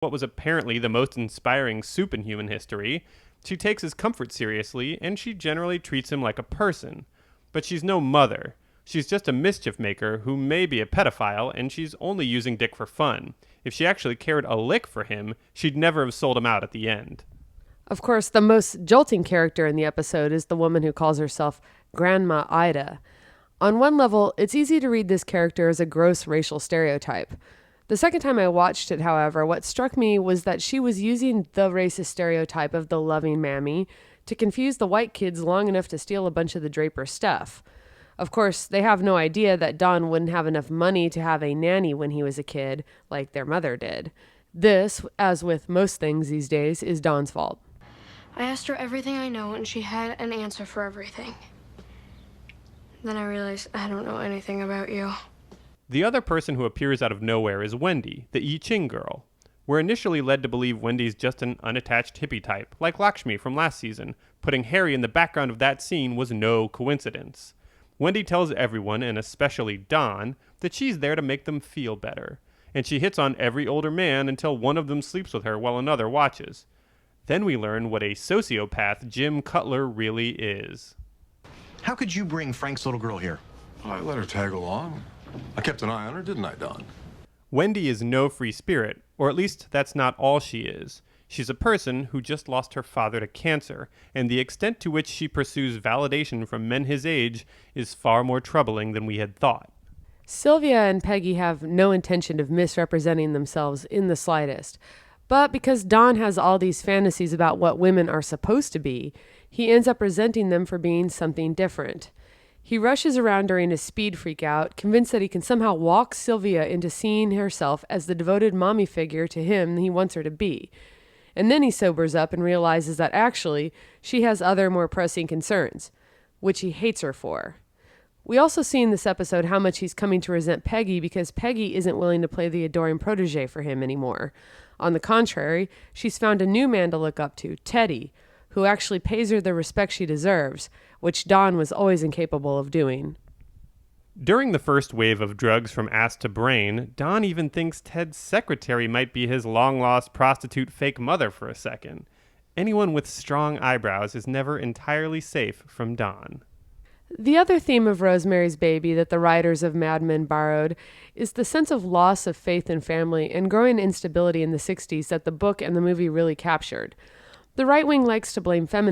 what was apparently the most inspiring soup in human history. She takes his comfort seriously, and she generally treats him like a person. But she's no mother. She's just a mischief maker who may be a pedophile, and she's only using Dick for fun. If she actually cared a lick for him, she'd never have sold him out at the end. Of course, the most jolting character in the episode is the woman who calls herself Grandma Ida. On one level, it's easy to read this character as a gross racial stereotype. The second time I watched it, however, what struck me was that she was using the racist stereotype of the loving mammy to confuse the white kids long enough to steal a bunch of the Draper stuff. Of course, they have no idea that Don wouldn't have enough money to have a nanny when he was a kid, like their mother did. This, as with most things these days, is Don's fault. I asked her everything I know, and she had an answer for everything. Then I realized I don't know anything about you. The other person who appears out of nowhere is Wendy, the I Ching girl. We're initially led to believe Wendy's just an unattached hippie type, like Lakshmi from last season. Putting Harry in the background of that scene was no coincidence. Wendy tells everyone, and especially Don, that she's there to make them feel better. And she hits on every older man until one of them sleeps with her while another watches. Then we learn what a sociopath Jim Cutler really is. How could you bring Frank's little girl here? I let her tag along. I kept an eye on her, didn't I, Don? Wendy is no free spirit, or at least that's not all she is. She's a person who just lost her father to cancer, and the extent to which she pursues validation from men his age is far more troubling than we had thought. Sylvia and Peggy have no intention of misrepresenting themselves in the slightest. But because Don has all these fantasies about what women are supposed to be, he ends up resenting them for being something different. He rushes around during his speed freak-out, convinced that he can somehow walk Sylvia into seeing herself as the devoted mommy figure to him he wants her to be. And then he sobers up and realizes that actually she has other more pressing concerns, which he hates her for. We also see in this episode how much he's coming to resent Peggy because Peggy isn't willing to play the adoring protege for him anymore. On the contrary, she's found a new man to look up to, Teddy, who actually pays her the respect she deserves, which Don was always incapable of doing. During the first wave of drugs from ass to brain, Don even thinks Ted's secretary might be his long-lost prostitute fake mother for a second. Anyone with strong eyebrows is never entirely safe from Don. The other theme of Rosemary's Baby that the writers of Mad Men borrowed is the sense of loss of faith in family and growing instability in the 60s that the book and the movie really captured. The right wing likes to blame feminism